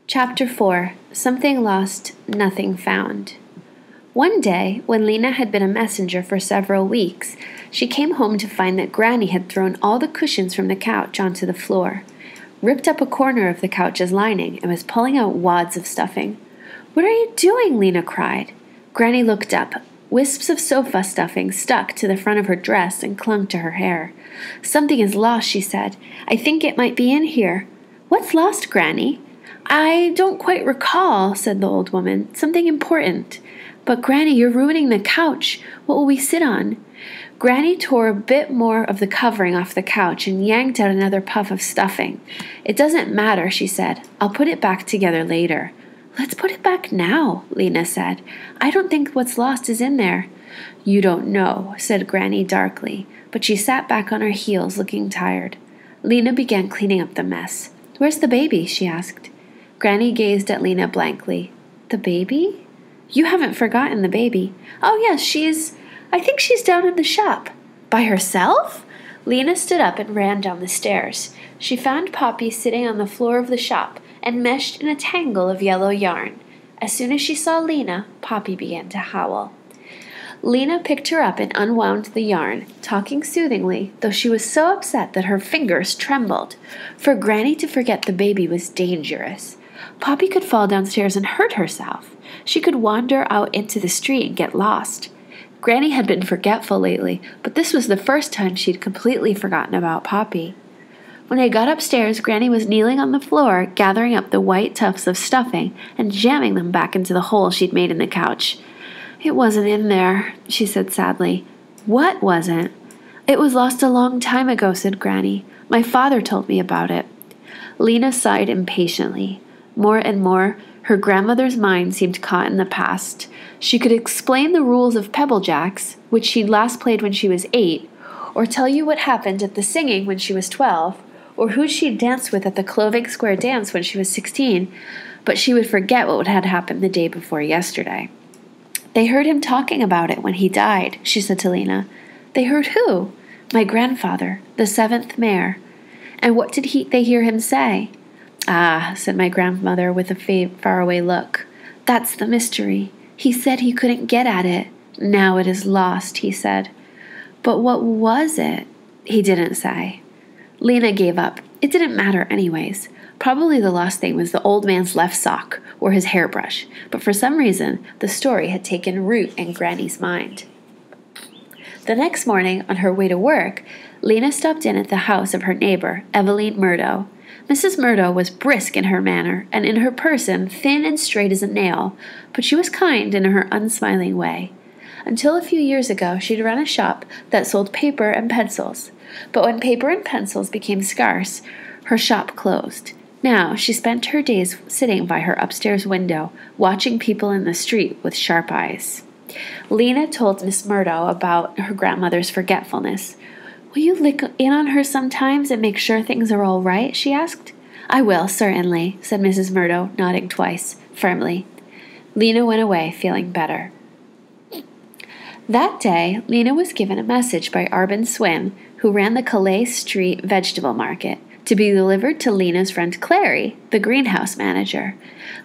Chapter 4 Something Lost, Nothing Found. One day, when Lena had been a messenger for several weeks, she came home to find that Granny had thrown all the cushions from the couch onto the floor, ripped up a corner of the couch's lining, and was pulling out wads of stuffing. "What are you doing?" Lena cried. Granny looked up. Wisps of sofa stuffing stuck to the front of her dress and clung to her hair. "Something is lost," she said. "I think it might be in here." "What's lost, Granny?" "I don't quite recall," said the old woman. "Something important." "But, Granny, you're ruining the couch. What will we sit on?" Granny tore a bit more of the covering off the couch and yanked out another puff of stuffing. "It doesn't matter," she said. "I'll put it back together later." "Let's put it back now," Lena said. "I don't think what's lost is in there." "You don't know," said Granny darkly, but she sat back on her heels looking tired. Lena began cleaning up the mess. "Where's the baby?" she asked. Granny gazed at Lena blankly. "The baby? You haven't forgotten the baby." "Oh, yes, I think she's down in the shop." "By herself?" Lena stood up and ran down the stairs. She found Poppy sitting on the floor of the shop, enmeshed in a tangle of yellow yarn. As soon as she saw Lena, Poppy began to howl. Lena picked her up and unwound the yarn, talking soothingly, though she was so upset that her fingers trembled. For Granny to forget the baby was dangerous. Poppy could fall downstairs and hurt herself. She could wander out into the street and get lost. Granny had been forgetful lately, but this was the first time she'd completely forgotten about Poppy. When they got upstairs, Granny was kneeling on the floor, gathering up the white tufts of stuffing and jamming them back into the hole she'd made in the couch. "It wasn't in there," she said sadly. "What wasn't?" "It was lost a long time ago," said Granny. "My father told me about it." Lena sighed impatiently. More and more, her grandmother's mind seemed caught in the past. She could explain the rules of Pebble Jacks, which she'd last played when she was 8, or tell you what happened at the singing when she was 12, or who she'd danced with at the Clothing Square dance when she was 16, but she would forget what had happened the day before yesterday. "They heard him talking about it when he died," she said to Lena. "They heard who?" "My grandfather, the 7th mayor." "And what did they hear him say?" "Ah," said my grandmother with a faraway look. "That's the mystery. He said he couldn't get at it. Now it is lost," he said. "But what was it?" "He didn't say." Lena gave up. It didn't matter anyways. Probably the lost thing was the old man's left sock or his hairbrush, but for some reason the story had taken root in Granny's mind. The next morning, on her way to work, Lena stopped in at the house of her neighbor, Eveline Murdo. Mrs. Murdo was brisk in her manner, and in her person thin and straight as a nail, but she was kind in her unsmiling way. Until a few years ago, she'd run a shop that sold paper and pencils. But when paper and pencils became scarce, her shop closed. Now she spent her days sitting by her upstairs window, watching people in the street with sharp eyes. Lena told Miss Murdo about her grandmother's forgetfulness. "Will you look in on her sometimes and make sure things are all right?" she asked. "I will, certainly," said Mrs. Murdo, nodding twice, firmly. Lena went away, feeling better. That day, Lena was given a message by Arbin Swim, who ran the Calais Street vegetable market, to be delivered to Lena's friend Clary, the greenhouse manager.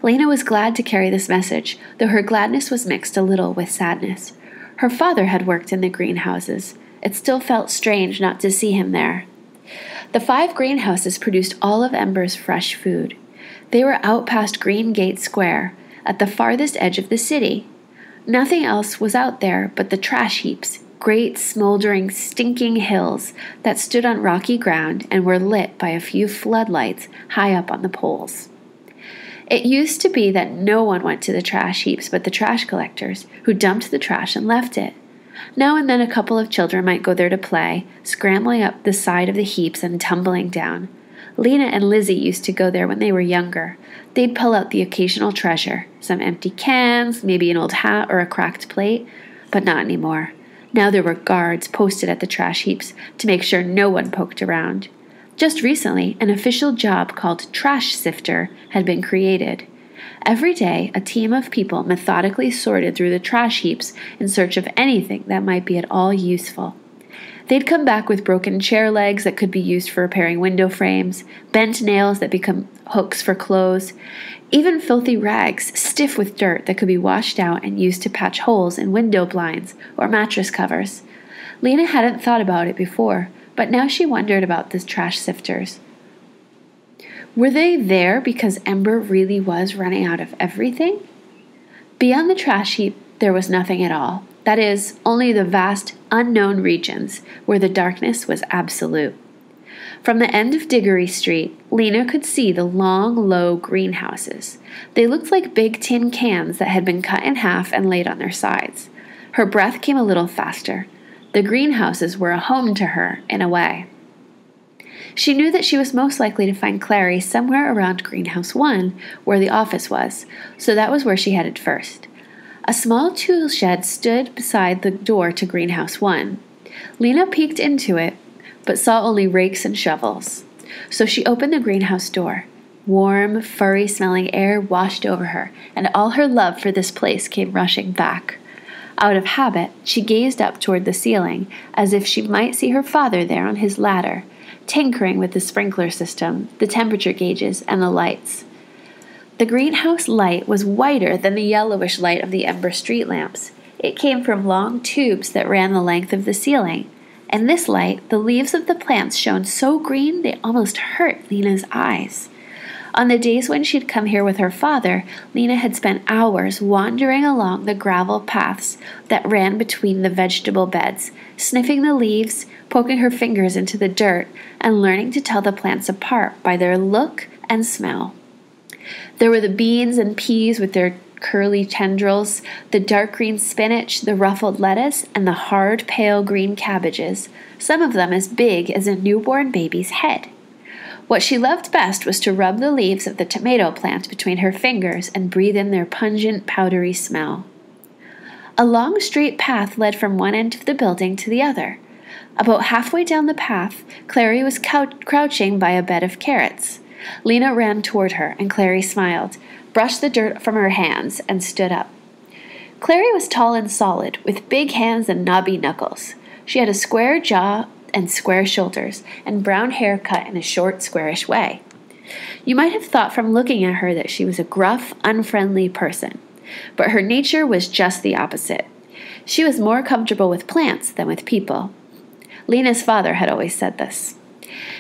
Lena was glad to carry this message, though her gladness was mixed a little with sadness. Her father had worked in the greenhouses. It still felt strange not to see him there. The 5 greenhouses produced all of Ember's fresh food. They were out past Green Gate Square, at the farthest edge of the city. Nothing else was out there but the trash heaps, great, smoldering, stinking hills that stood on rocky ground and were lit by a few floodlights high up on the poles. It used to be that no one went to the trash heaps but the trash collectors, who dumped the trash and left it. Now and then a couple of children might go there to play, scrambling up the side of the heaps and tumbling down. Lena and Lizzie used to go there when they were younger. They'd pull out the occasional treasure, some empty cans, maybe an old hat or a cracked plate, but not anymore. Now there were guards posted at the trash heaps to make sure no one poked around. Just recently, an official job called Trash Sifter had been created. Every day, a team of people methodically sorted through the trash heaps in search of anything that might be at all useful. They'd come back with broken chair legs that could be used for repairing window frames, bent nails that become hooks for clothes, even filthy rags stiff with dirt that could be washed out and used to patch holes in window blinds or mattress covers. Lena hadn't thought about it before, but now she wondered about the trash sifters. Were they there because Ember really was running out of everything? Beyond the trash heap, there was nothing at all. That is, only the vast, unknown regions where the darkness was absolute. From the end of Diggory Street, Lena could see the long, low greenhouses. They looked like big tin cans that had been cut in half and laid on their sides. Her breath came a little faster. The greenhouses were a home to her, in a way. She knew that she was most likely to find Clary somewhere around Greenhouse 1, where the office was, so that was where she headed first. A small tool shed stood beside the door to Greenhouse 1. Lena peeked into it, but saw only rakes and shovels. So she opened the greenhouse door. Warm, furry-smelling air washed over her, and all her love for this place came rushing back. Out of habit, she gazed up toward the ceiling, as if she might see her father there on his ladder, tinkering with the sprinkler system, the temperature gauges, and the lights. The greenhouse light was whiter than the yellowish light of the Ember street lamps. It came from long tubes that ran the length of the ceiling. In this light, the leaves of the plants shone so green they almost hurt Lena's eyes. On the days when she'd come here with her father, Lena had spent hours wandering along the gravel paths that ran between the vegetable beds, sniffing the leaves, poking her fingers into the dirt, and learning to tell the plants apart by their look and smell. There were the beans and peas with their curly tendrils, the dark green spinach, the ruffled lettuce, and the hard, pale green cabbages, some of them as big as a newborn baby's head. What she loved best was to rub the leaves of the tomato plant between her fingers and breathe in their pungent, powdery smell. A long, straight path led from one end of the building to the other. About halfway down the path, Clary was crouching by a bed of carrots. Lena ran toward her, and Clary smiled, brushed the dirt from her hands, and stood up. Clary was tall and solid, with big hands and knobby knuckles. She had a square jaw and square shoulders, and brown hair cut in a short, squarish way. You might have thought from looking at her that she was a gruff, unfriendly person, but her nature was just the opposite. She was more comfortable with plants than with people. Lena's father had always said this.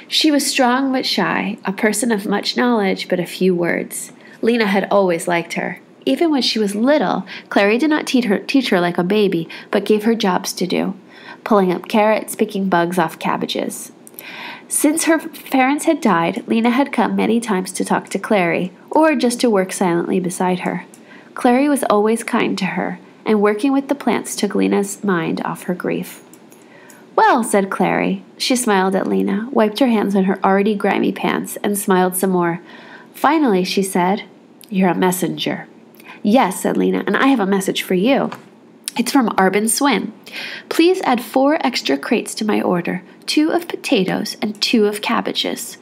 She was strong but shy, a person of much knowledge but a few words. Lena had always liked her. Even when she was little, Clary did not teach her like a baby, but gave her jobs to do, pulling up carrots, picking bugs off cabbages. Since her parents had died, Lena had come many times to talk to Clary, or just to work silently beside her. Clary was always kind to her, and working with the plants took Lena's mind off her grief. "Well," said Clary. She smiled at Lena, wiped her hands on her already grimy pants, and smiled some more. Finally, she said, "You're a messenger." "Yes," said Lena, "and I have a message for you. It's from Arbin Swin. Please add 4 extra crates to my order, 2 of potatoes and 2 of cabbages."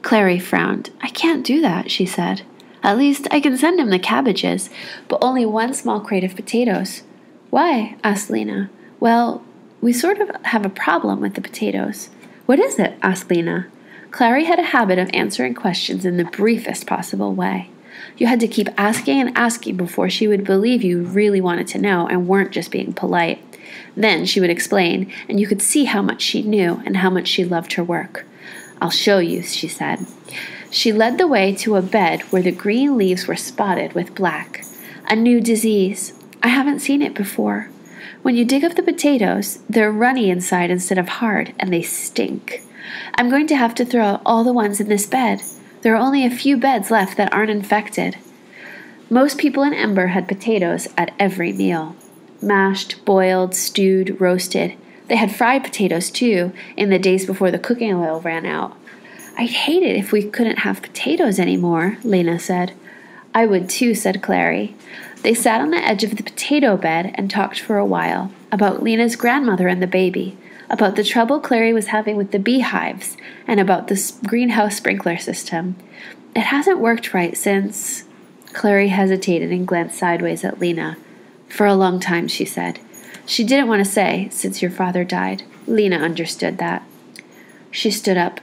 Clary frowned. "I can't do that," she said. "At least I can send him the cabbages, but only 1 small crate of potatoes." "Why?" asked Lena. "Well, we sort of have a problem with the potatoes." "What is it?" asked Lena. Clary had a habit of answering questions in the briefest possible way. You had to keep asking and asking before she would believe you really wanted to know and weren't just being polite. Then she would explain, and you could see how much she knew and how much she loved her work. "I'll show you," she said. She led the way to a bed where the green leaves were spotted with black. "A new disease. I haven't seen it before. When you dig up the potatoes, they're runny inside instead of hard, and they stink. I'm going to have to throw out all the ones in this bed. There are only a few beds left that aren't infected." Most people in Ember had potatoes at every meal. Mashed, boiled, stewed, roasted. They had fried potatoes, too, in the days before the cooking oil ran out. "I'd hate it if we couldn't have potatoes anymore," Lena said. "I would too," said Clary. They sat on the edge of the potato bed and talked for a while, about Lena's grandmother and the baby, about the trouble Clary was having with the beehives, and about the greenhouse sprinkler system. "It hasn't worked right since—" Clary hesitated and glanced sideways at Lena. "For a long time," she said. She didn't want to say, "since your father died." Lena understood that. She stood up.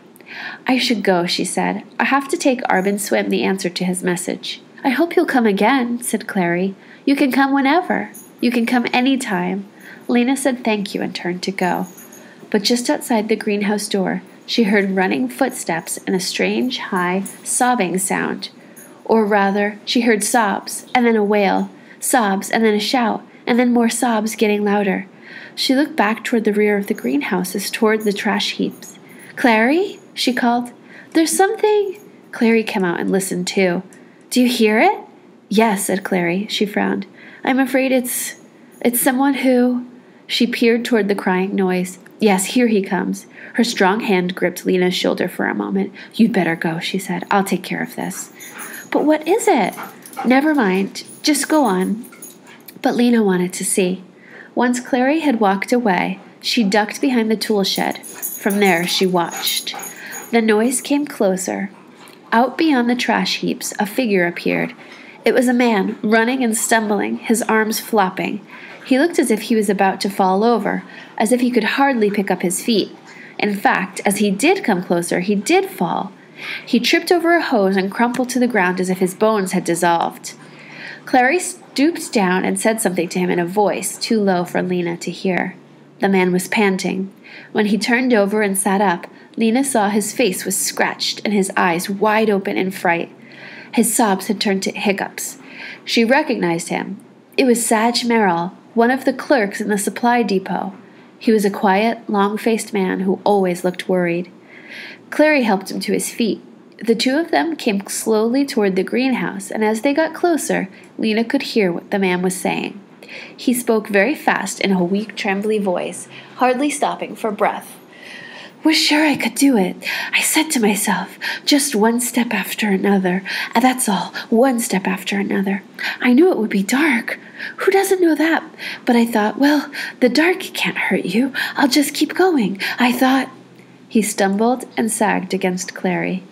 "I should go," she said. "I have to take Arbin Swim the answer to his message." "I hope you'll come again," said Clary. "You can come whenever. You can come any time." Lena said thank you and turned to go. But just outside the greenhouse door, she heard running footsteps and a strange, high, sobbing sound. Or rather, she heard sobs, and then a wail, sobs, and then a shout, and then more sobs getting louder. She looked back toward the rear of the greenhouse as toward the trash heaps. "Clary?" she called. "There's something—" Clary came out and listened too. "Do you hear it?" "Yes," said Clary. She frowned. "I'm afraid it's someone who—" She peered toward the crying noise. "Yes, here he comes." Her strong hand gripped Lena's shoulder for a moment. "You'd better go," she said. "I'll take care of this." "But what is it?" "Never mind. Just go on." But Lena wanted to see. Once Clary had walked away, she ducked behind the tool shed. From there, she watched. The noise came closer. Out beyond the trash heaps, a figure appeared. It was a man, running and stumbling, his arms flopping. He looked as if he was about to fall over, as if he could hardly pick up his feet. In fact, as he did come closer, he did fall. He tripped over a hose and crumpled to the ground as if his bones had dissolved. Clary stooped down and said something to him in a voice too low for Lena to hear. The man was panting. When he turned over and sat up, Lena saw his face was scratched and his eyes wide open in fright. His sobs had turned to hiccups. She recognized him. It was Saj Merrill, one of the clerks in the supply depot. He was a quiet, long-faced man who always looked worried. Clary helped him to his feet. The two of them came slowly toward the greenhouse, and as they got closer, Lena could hear what the man was saying. He spoke very fast in a weak, trembly voice, hardly stopping for breath. "Was sure I could do it. I said to myself, just one step after another. That's all, one step after another. I knew it would be dark. Who doesn't know that? But I thought, well, the dark can't hurt you. I'll just keep going. I thought—" He stumbled and sagged against Clary.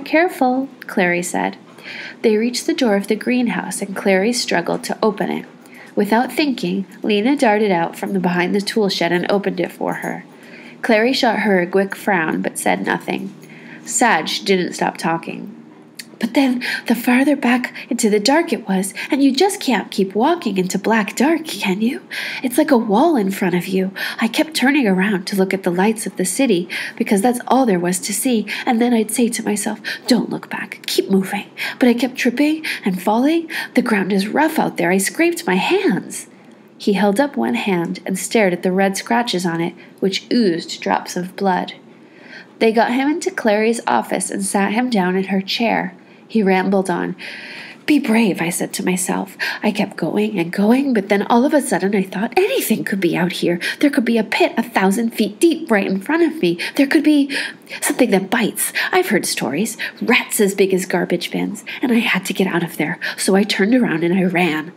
"Careful," Clary said. They reached the door of the greenhouse, and Clary struggled to open it. Without thinking, Lena darted out from behind the tool shed and opened it for her. Clary shot her a quick frown, but said nothing. Saj didn't stop talking. "But then, the farther back into the dark it was, and you just can't keep walking into black dark, can you? It's like a wall in front of you. I kept turning around to look at the lights of the city, because that's all there was to see, and then I'd say to myself, don't look back, keep moving. But I kept tripping and falling. The ground is rough out there. I scraped my hands." He held up one hand and stared at the red scratches on it, which oozed drops of blood. They got him into Clary's office and sat him down in her chair. He rambled on. "Be brave," I said to myself. I kept going and going, but then all of a sudden I thought anything could be out here. There could be a pit 1,000 feet deep right in front of me. There could be something that bites. I've heard stories. Rats as big as garbage bins. And I had to get out of there. So I turned around and I ran.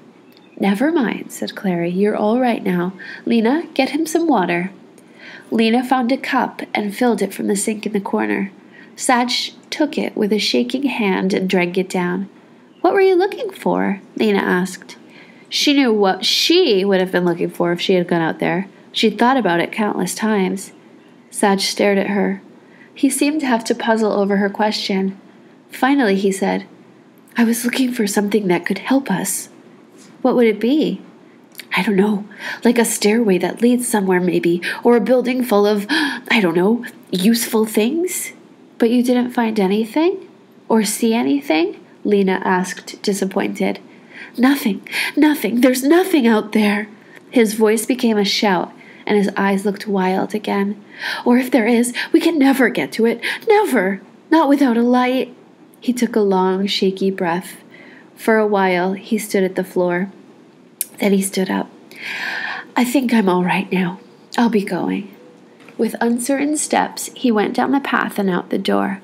"Never mind," said Clary. "You're all right now. Lena, get him some water." Lena found a cup and filled it from the sink in the corner. Saj took it with a shaking hand and drank it down. "What were you looking for?" Lena asked. She knew what she would have been looking for if she had gone out there. She'd thought about it countless times. Saj stared at her. He seemed to have to puzzle over her question. Finally, he said, "I was looking for something that could help us." "What would it be?" "I don't know. Like a stairway that leads somewhere, maybe. Or a building full of, I don't know, useful things." "But you didn't find anything? Or see anything?" Lena asked, disappointed. Nothing. There's nothing out there." His voice became a shout, and his eyes looked wild again. "Or if there is, we can never get to it. Never. Not without a light." He took a long, shaky breath. For a while, he stood at the floor. Then he stood up. "I think I'm all right now. I'll be going." With uncertain steps, he went down the path and out the door.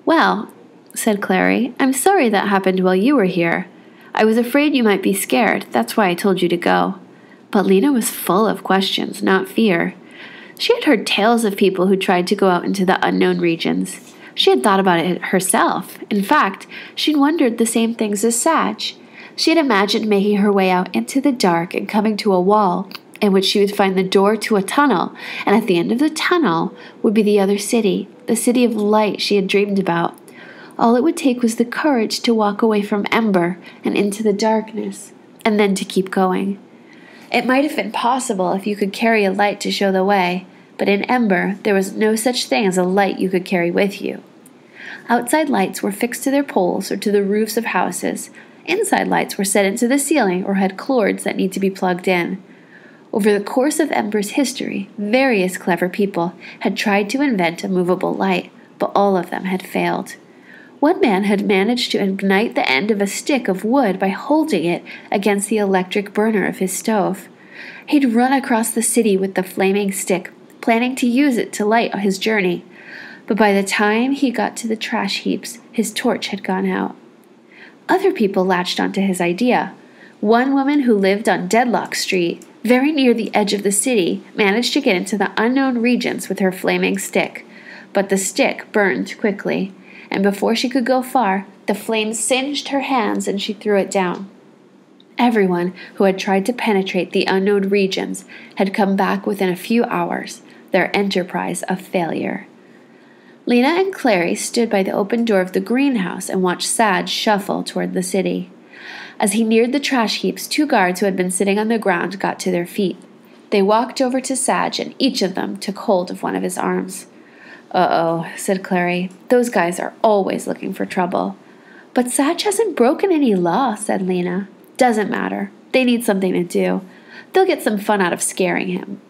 "Well," said Clary, "I'm sorry that happened while you were here. I was afraid you might be scared. That's why I told you to go." But Lena was full of questions, not fear. She had heard tales of people who tried to go out into the unknown regions. She had thought about it herself. In fact, she'd wondered the same things as Saj. She had imagined making her way out into the dark and coming to a wall, in which she would find the door to a tunnel, and at the end of the tunnel would be the other city, the city of light she had dreamed about. All it would take was the courage to walk away from Ember and into the darkness, and then to keep going. It might have been possible if you could carry a light to show the way, but in Ember there was no such thing as a light you could carry with you. Outside lights were fixed to their poles or to the roofs of houses. Inside lights were set into the ceiling or had cords that need to be plugged in. Over the course of Ember's history, various clever people had tried to invent a movable light, but all of them had failed. One man had managed to ignite the end of a stick of wood by holding it against the electric burner of his stove. He'd run across the city with the flaming stick, planning to use it to light his journey. But by the time he got to the trash heaps, his torch had gone out. Other people latched onto his idea. One woman who lived on Deadlock Street, very near the edge of the city, managed to get into the unknown regions with her flaming stick. But the stick burned quickly, and before she could go far, the flames singed her hands and she threw it down. Everyone who had tried to penetrate the unknown regions had come back within a few hours, their enterprise a failure. Lena and Clary stood by the open door of the greenhouse and watched Sag shuffle toward the city. As he neared the trash heaps, 2 guards who had been sitting on the ground got to their feet. They walked over to Sag, and each of them took hold of one of his arms. "Uh-oh," said Clary. "Those guys are always looking for trouble." "But Sag hasn't broken any law," said Lena. "Doesn't matter. They need something to do. They'll get some fun out of scaring him."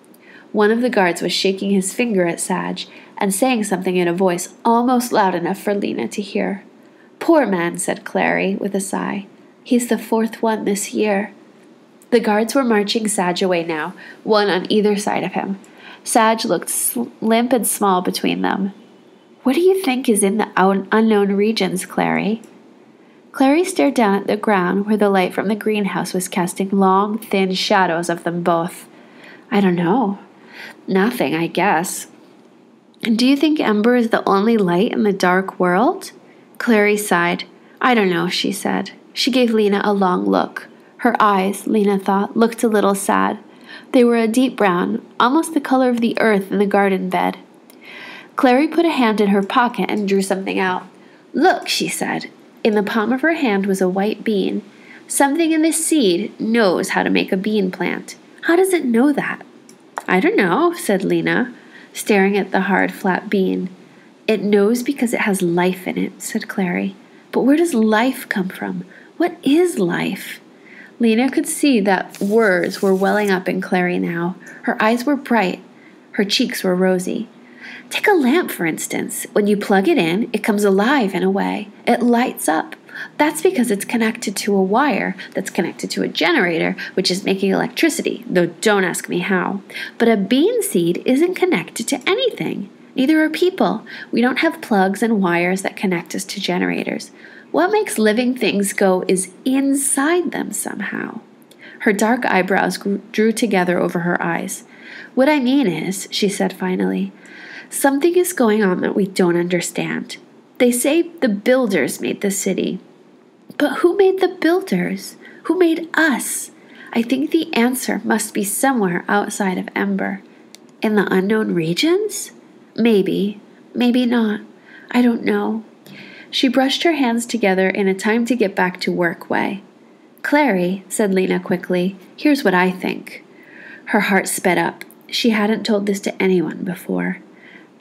One of the guards was shaking his finger at Sag and saying something in a voice almost loud enough for Lena to hear. "Poor man," said Clary with a sigh. "He's the 4th one this year." The guards were marching Sag away now, one on either side of him. Sag looked limp and small between them. "What do you think is in the unknown regions, Clary?" Clary stared down at the ground where the light from the greenhouse was casting long, thin shadows of them both. "I don't know. Nothing, I guess." "Do you think Ember is the only light in the dark world?" Clary sighed. "I don't know," she said. She gave Lena a long look. Her eyes, Lena thought, looked a little sad. They were a deep brown, almost the color of the earth in the garden bed. Clary put a hand in her pocket and drew something out. "Look," she said. In the palm of her hand was a white bean. "Something in this seed knows how to make a bean plant. How does it know that?" "I don't know," said Lena, staring at the hard, flat bean. "It knows because it has life in it," said Clary. "But where does life come from? What is life?" Lena could see that words were welling up in Clary now. Her eyes were bright. Her cheeks were rosy. "Take a lamp, for instance. When you plug it in, it comes alive in a way. It lights up. That's because it's connected to a wire that's connected to a generator, which is making electricity, though don't ask me how. But a bean seed isn't connected to anything. Neither are people. We don't have plugs and wires that connect us to generators. What makes living things go is inside them somehow." Her dark eyebrows drew together over her eyes. "What I mean is," she said finally, "something is going on that we don't understand. They say the builders made the city. But who made the builders? Who made us? I think the answer must be somewhere outside of Ember. In the unknown regions? Maybe. Maybe not. I don't know." She brushed her hands together in a time to get back to work way. "Clary," said Lena quickly, "here's what I think." Her heart sped up. She hadn't told this to anyone before.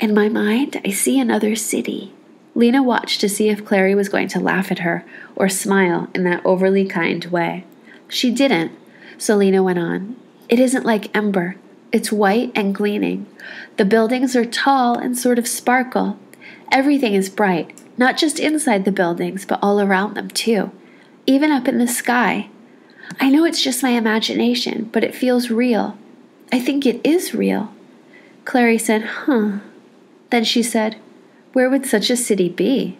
"In my mind, I see another city." Lena watched to see if Clary was going to laugh at her or smile in that overly kind way. She didn't, so Lena went on. "It isn't like Ember. It's white and gleaming. The buildings are tall and sort of sparkle. Everything is bright. Not just inside the buildings, but all around them, too. Even up in the sky. I know it's just my imagination, but it feels real. I think it is real." Clary said, "Huh." Then she said, "Where would such a city be?"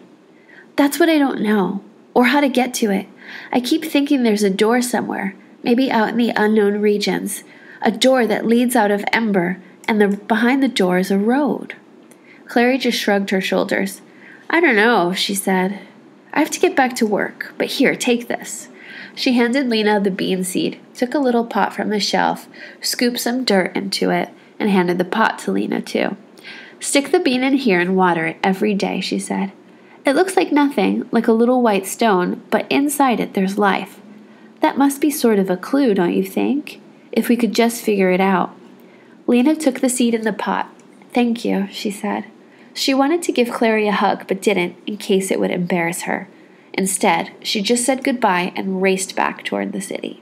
"That's what I don't know, or how to get to it. I keep thinking there's a door somewhere, maybe out in the unknown regions, a door that leads out of Ember, and behind the door is a road." Clary just shrugged her shoulders. "I don't know," she said. "I have to get back to work, but here, take this." She handed Lena the bean seed, took a little pot from the shelf, scooped some dirt into it, and handed the pot to Lena, too. "Stick the bean in here and water it every day," she said. "It looks like nothing, like a little white stone, but inside it there's life. That must be sort of a clue, don't you think? If we could just figure it out." Lena took the seed in the pot. "Thank you," she said. She wanted to give Clary a hug, but didn't, in case it would embarrass her. Instead, she just said goodbye and raced back toward the city.